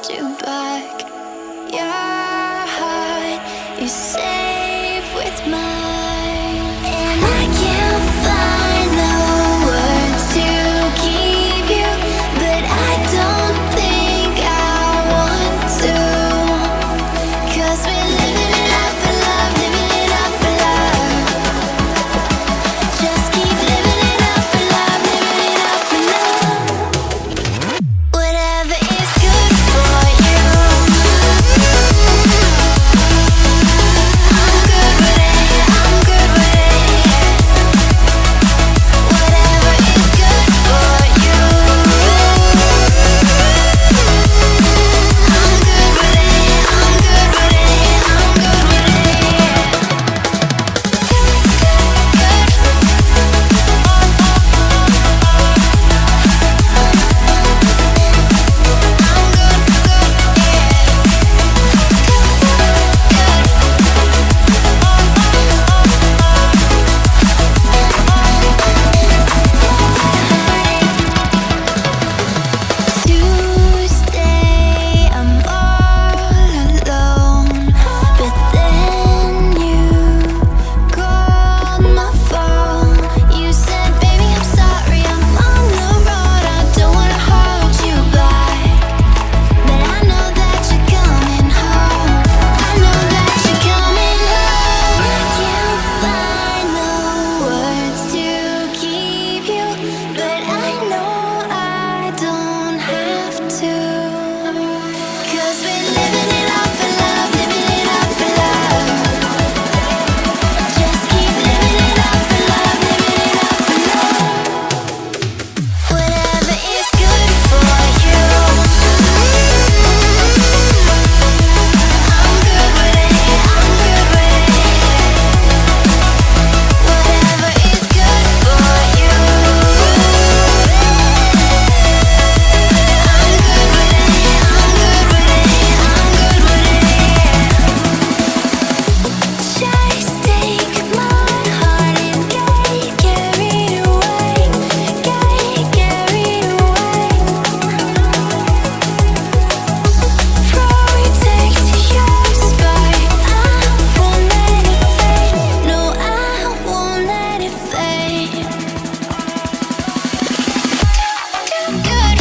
hold you back. Your heart is safe with mine, and I can't find the words to keep you, but I don't think I want to, 'cause we're living it up for love, living it up for love. Just keep living it up for love, living it up for love. Whatever is good for you, I'm good with it, I'm good with it. Whatever is good for you, I'm good with it, I'm good with it, I'm good with Tuesday, I'm all alone, but then you called my phone. You said, baby, I'm sorry, I'm on the road. I don't wanna hold you back, but I know that you're coming home. I know that you're coming home. I can't find the words to keep you, but I know I don't have to, 'cause we're living it up for love, living it up for love. Just keep living it up for love, living it up for love. Whatever is good for you, I'm good with it, I'm good with it. Whatever is good for you, I'm good with it, I'm good with it, I'm good with it. Just take my heart and get carried away, get carried away. Protect your sky, I won't let it fade. No, I won't let it fade. Good.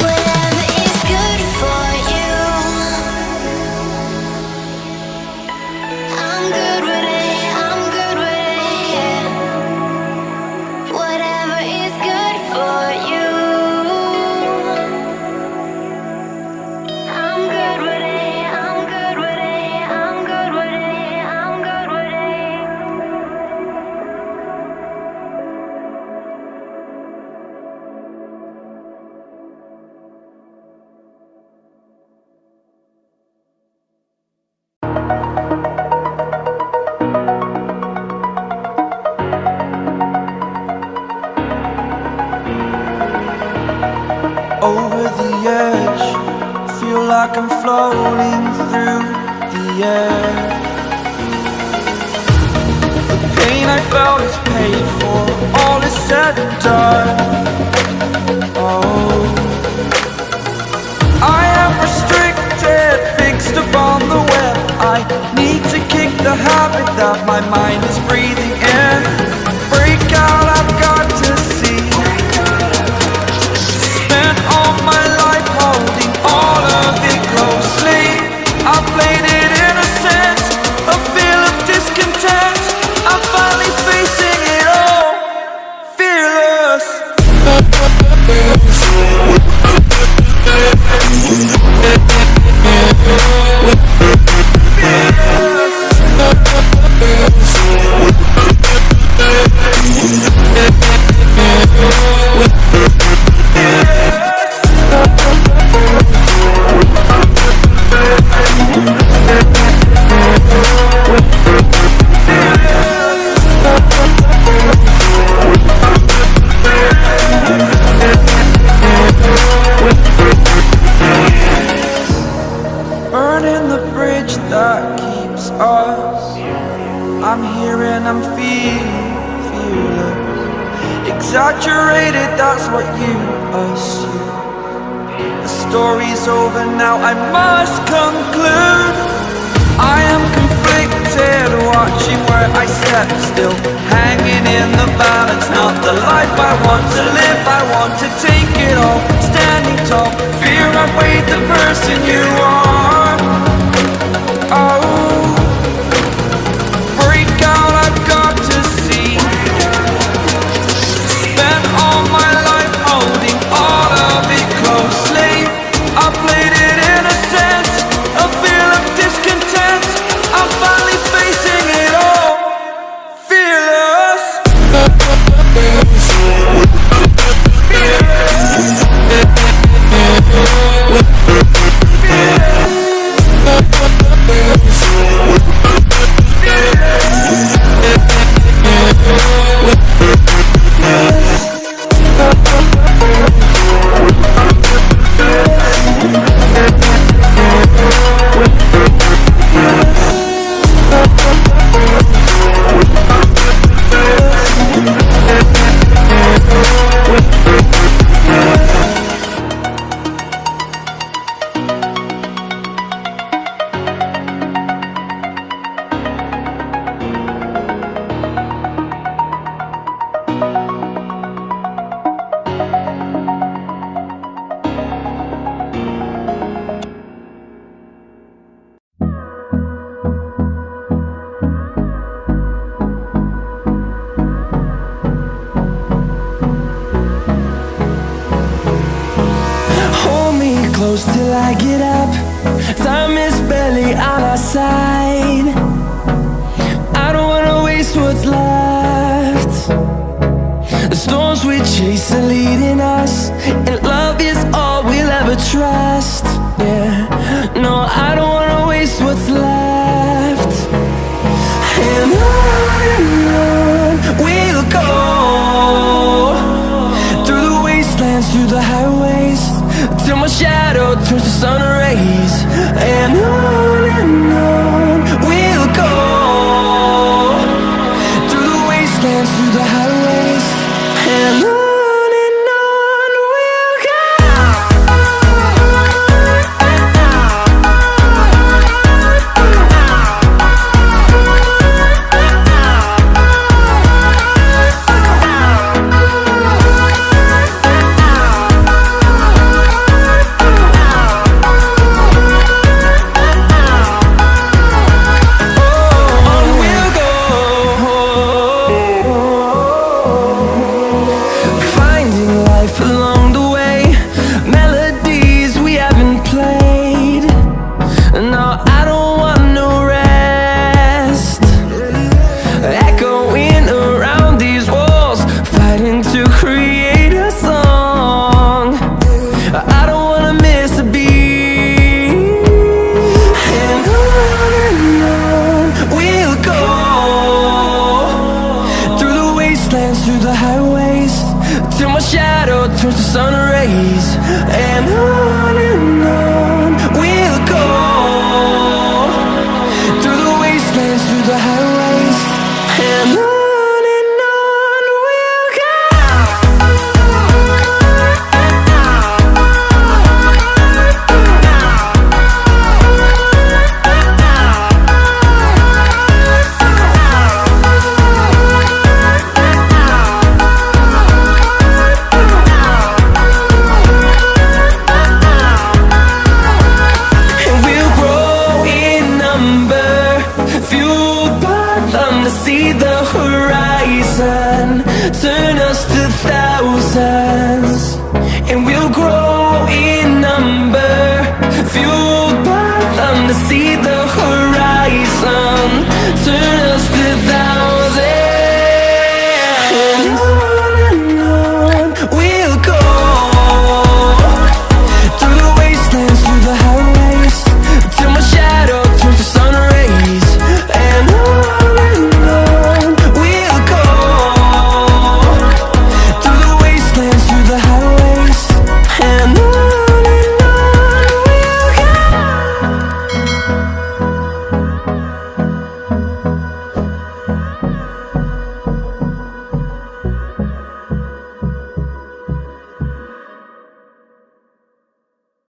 Whatever is good for you, I'm good with it, I'm good with it. Whatever is good for you, I'm good with it, I'm good with it, I'm good with it, I'm good with it. Over the edge, feel like I'm floating through the air. The pain I felt is paid for, all is said and done. Oh, I am restricted, fixed upon the web. I need to kick the habit that my mind is breathing in. Break out, I've got to see. Spent all my life holding all of it closely. I played it innocent, a feel of discontent. I'm finally facing it all, fearless. Fearless. faded, that's what you assume. The story's over now, I must conclude. I am conflicted, watching where I step still, hanging in the balance. Not the life I want to live, I want to take it all. Standing tall, fear I've weighed the person you are. Oh, break out, I've got to see. Spent all my life holding all of it closely. I played it innocent, a feel of discontent. I'm finally facing it all, fearless. Close till I get up. Time is barely on our side. I don't wanna waste what's left. The storms we chase are leading us, and love is all we'll ever trust. Yeah, no, I don't wanna waste what's left. And on we'll go, through the wastelands, through the highways, till my shadow turns to sun rays. And on we'll go, through the wastelands, through the highways. And on we'll go. Through the highways, till my shadow turns to sun rays. And on